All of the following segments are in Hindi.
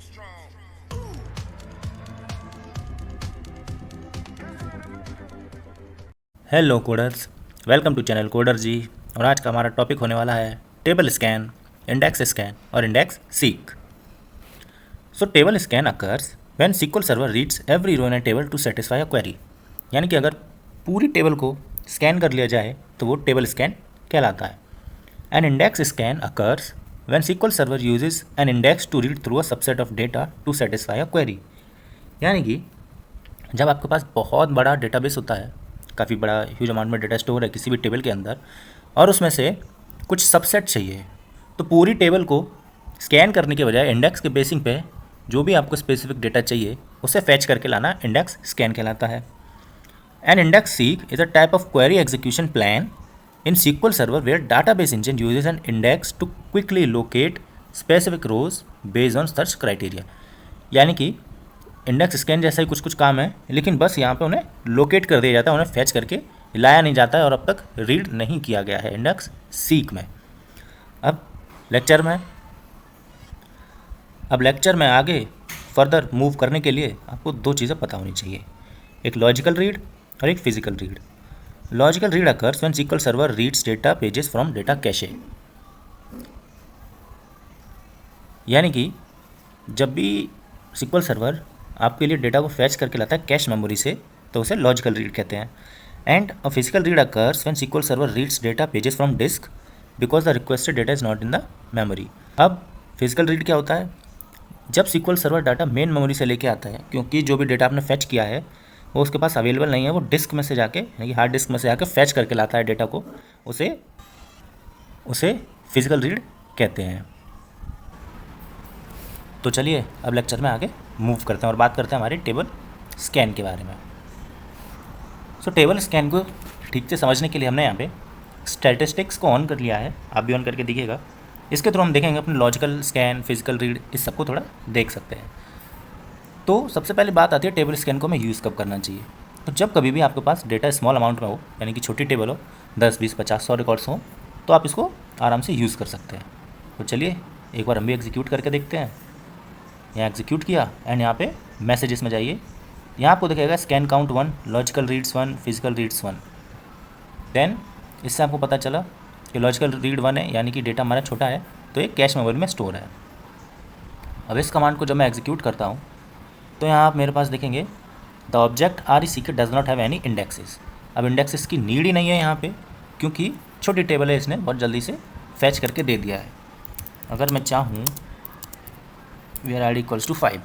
Hello coders, welcome to channel coder ji. और आज का हमारा टॉपिक होने वाला है टेबल स्कैन, इंडेक्स स्कैन और index seek. So table scan occurs when SQL server reads every row in a table to satisfy a query. यानी कि अगर पूरी टेबल को स्कैन कर लिया जाए तो वो टेबल स्कैन कहलाता है। An index scan occurs when SQL server uses an index to read through a subset of data to satisfy a query. यानी कि जब आपके पास बहुत बड़ा डेटाबेस होता है, काफ़ी बड़ा ह्यूज अमाउंट में डेटा स्टोर है किसी भी टेबल के अंदर, और उसमें से कुछ सबसेट चाहिए, तो पूरी टेबल को स्कैन करने के बजाय इंडेक्स के बेसिस पे जो भी आपको स्पेसिफिक डेटा चाहिए उसे फैच करके लाना इंडेक्स स्कैन कहलाता है। An index seek is a type of query execution plan in SQL server where database engine uses an index to quickly locate specific rows based on search criteria. यानी कि इंडेक्स स्कैन जैसा ही कुछ कुछ काम है, लेकिन बस यहाँ पे उन्हें लोकेट कर दिया जाता है, उन्हें फैच करके लाया नहीं जाता है और अब तक रीड नहीं किया गया है इंडेक्स सीक में। अब लेक्चर में आगे फर्दर मूव करने के लिए आपको दो चीज़ें पता होनी चाहिए, एक लॉजिकल रीड और एक physical read. Logical read occurs when SQL server reads data pages from data cache. यानी कि जब भी SQL सर्वर आपके लिए डेटा को फैच करके लाता है कैश मेमोरी से, तो उसे लॉजिकल रीड कहते हैं। And a physical read occurs when SQL server reads data pages from disk because the requested data is not in the memory. अब फिजिकल रीड क्या होता है? जब SQL server data main memory से लेके आता है, क्योंकि जो भी डेटा आपने फैच किया है वो उसके पास अवेलेबल नहीं है, वो डिस्क में से जाके यानी कि हार्ड डिस्क में से जाके फैच करके लाता है डेटा को, उसे उसे फिजिकल रीड कहते हैं। तो चलिए अब लेक्चर में आगे मूव करते हैं और बात करते हैं हमारे टेबल स्कैन के बारे में। सो टेबल स्कैन को ठीक से समझने के लिए हमने यहाँ पे स्टैटिस्टिक्स को ऑन कर लिया है, आप भी ऑन करके दिखिएगा। इसके थ्रू हम देखेंगे अपने लॉजिकल स्कैन, फिजिकल रीड, इस सबको थोड़ा देख सकते हैं। तो सबसे पहले बात आती है टेबल स्कैन को हमें यूज़ कब करना चाहिए। तो जब कभी भी आपके पास डेटा स्मॉल अमाउंट में हो, यानी कि छोटी टेबल हो, 10, 20, 50, 100 रिकॉर्ड्स हो, तो आप इसको आराम से यूज़ कर सकते हैं। तो चलिए एक बार हम भी एग्जीक्यूट करके देखते हैं। यहाँ एग्जीक्यूट किया एंड यहाँ पे मैसेजेस में जाइए, यहाँ आपको दिखेगा scan count 1, logical reads 1, physical reads 1। Then इससे आपको पता चला कि लॉजिकल रीड 1 है, यानी कि डेटा हमारा छोटा है, तो ये कैश मेमोरी में स्टोर है। अब इस कमांड को जब मैं एग्जीक्यूट करता हूँ तो यहाँ आप मेरे पास देखेंगे the object are seek does not have any indexes. अब इंडेक्सेस की नीड ही नहीं है यहाँ पे, क्योंकि छोटी टेबल है, इसने बहुत जल्दी से फैच करके दे दिया है। अगर मैं चाहूँ वेयर ID इक्वल्स टू 5,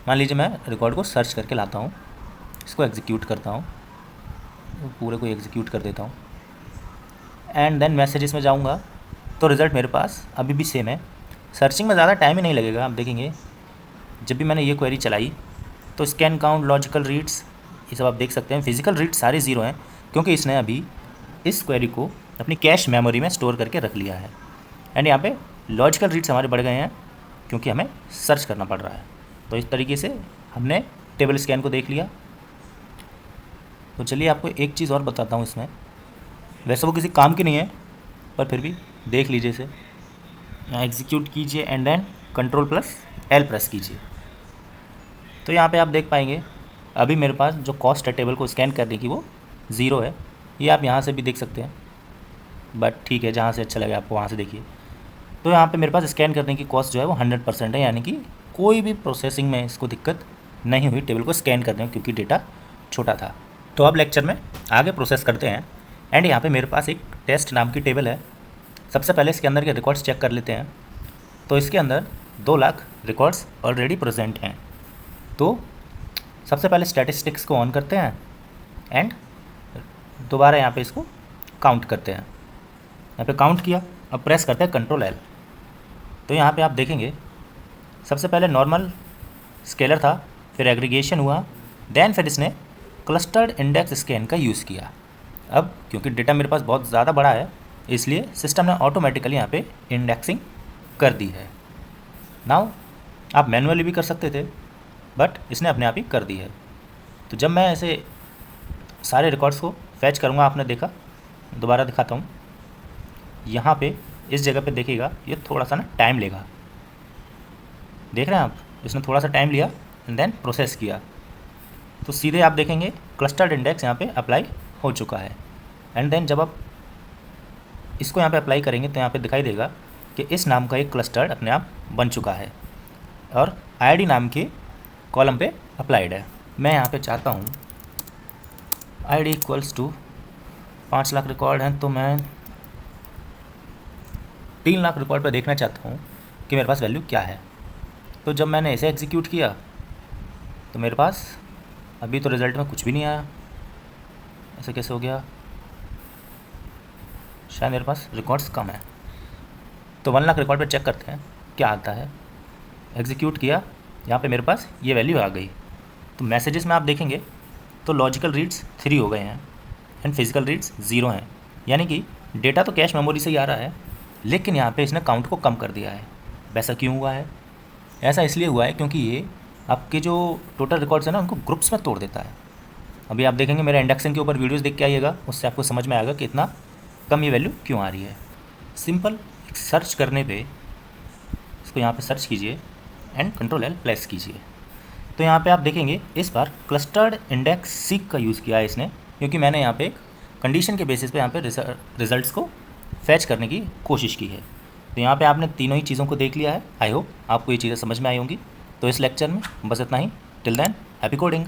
मान लीजिए मैं रिकॉर्ड को सर्च करके लाता हूँ, इसको एग्जीक्यूट करता हूँ, पूरे को एग्जीक्यूट कर देता हूँ एंड देन मैसेजेस में जाऊँगा तो रिज़ल्ट मेरे पास अभी भी सेम है। सर्चिंग में ज़्यादा टाइम ही नहीं लगेगा। आप देखेंगे जब भी मैंने ये क्वेरी चलाई तो स्कैन काउंट, लॉजिकल रीड्स, ये सब आप देख सकते हैं। फिजिकल रीड्स सारे ज़ीरो हैं, क्योंकि इसने अभी इस क्वेरी को अपनी कैश मेमोरी में स्टोर करके रख लिया है। एंड यहाँ पे लॉजिकल रीड्स हमारे बढ़ गए हैं, क्योंकि हमें सर्च करना पड़ रहा है। तो इस तरीके से हमने टेबल स्कैन को देख लिया। तो चलिए आपको एक चीज़ और बताता हूँ इसमें, वैसे वो किसी काम की नहीं है पर फिर भी देख लीजिए इसे। यहाँ एग्जीक्यूट कीजिए एंड देन Ctrl+L प्रेस कीजिए, तो यहाँ पे आप देख पाएंगे अभी मेरे पास जो कॉस्ट है टेबल को स्कैन करने की वो 0 है। ये आप यहाँ से भी देख सकते हैं, बट ठीक है, जहाँ से अच्छा लगे आपको वहाँ से देखिए। तो यहाँ पे मेरे पास स्कैन करने की कॉस्ट जो है वो 100% है, यानी कि कोई भी प्रोसेसिंग में इसको दिक्कत नहीं हुई टेबल को स्कैन करने में, क्योंकि डेटा छोटा था। तो अब लेक्चर में आगे प्रोसेस करते हैं। एंड यहाँ पे मेरे पास एक टेस्ट नाम की टेबल है। सबसे पहले इसके अंदर के रिकॉर्ड्स चेक कर लेते हैं। तो इसके अंदर 2 लाख रिकॉर्ड्स ऑलरेडी प्रेजेंट हैं। तो सबसे पहले स्टैटिस्टिक्स को ऑन करते हैं एंड दोबारा यहाँ पे इसको काउंट करते हैं। यहाँ पे काउंट किया, अब प्रेस करते हैं Ctrl+L। तो यहाँ पे आप देखेंगे सबसे पहले नॉर्मल स्केलर था, फिर एग्रीगेशन हुआ, देन फिर इसने क्लस्टर्ड इंडेक्स स्कैन का यूज़ किया। अब क्योंकि डेटा मेरे पास बहुत ज़्यादा बड़ा है, इसलिए सिस्टम ने ऑटोमेटिकली यहाँ पे इंडेक्सिंग कर दी है। नाउ आप मैनुअली भी कर सकते थे, बट इसने अपने आप ही कर दी है। तो जब मैं ऐसे सारे रिकॉर्ड्स को फैच करूँगा, आपने देखा, दोबारा दिखाता हूँ, यहाँ पे इस जगह पे देखिएगा ये थोड़ा सा ना टाइम लेगा। देख रहे हैं आप, इसने थोड़ा सा टाइम लिया एंड देन प्रोसेस किया। तो सीधे आप देखेंगे क्लस्टर्ड इंडेक्स यहाँ पे अप्लाई हो चुका है। एंड देन जब आप इसको यहाँ पे अप्लाई करेंगे तो यहाँ पे दिखाई देगा कि इस नाम का एक क्लस्टर्ड अपने आप बन चुका है और आईडी नाम के कॉलम पे अप्लाइड है। मैं यहाँ पे चाहता हूँ ID equals to 5 lakh record हैं, तो मैं 3 लाख रिकॉर्ड पे देखना चाहता हूँ कि मेरे पास वैल्यू क्या है। तो जब मैंने इसे एग्जीक्यूट किया तो मेरे पास अभी तो रिज़ल्ट में कुछ भी नहीं आया। ऐसे कैसे हो गया? शायद मेरे पास रिकॉर्ड्स कम है। तो 1 लाख रिकॉर्ड पे चेक करते हैं क्या आता है। एग्जीक्यूट किया, यहाँ पे मेरे पास ये वैल्यू आ गई। तो मैसेजेस में आप देखेंगे तो लॉजिकल रीड्स 3 हो गए हैं एंड फिजिकल रीड्स 0 हैं, यानी कि डेटा तो कैश मेमोरी से ही आ रहा है, लेकिन यहाँ पे इसने काउंट को कम कर दिया है। वैसा क्यों हुआ है? ऐसा इसलिए हुआ है क्योंकि ये आपके जो टोटल रिकॉर्ड्स हैं ना उनको ग्रुप्स में तोड़ देता है। अभी आप देखेंगे मेरे इंडेक्सिंग के ऊपर वीडियोस देख के आइएगा, उससे आपको समझ में आएगा कि इतना कम ये वैल्यू क्यों आ रही है। सिंपल सर्च करने पे इसको यहाँ पे सर्च कीजिए एंड Ctrl+L प्रेस कीजिए। तो यहाँ पे आप देखेंगे इस बार क्लस्टर्ड इंडेक्स सीक का यूज़ किया है इसने, क्योंकि मैंने यहाँ पे एक कंडीशन के बेसिस पे यहाँ पे रिजल्ट्स को फैच करने की कोशिश की है। तो यहाँ पे आपने तीनों ही चीज़ों को देख लिया है। आई होप आपको ये चीज़ें समझ में आई होंगी। तो इस लेक्चर में बस इतना ही। Till then happy coding.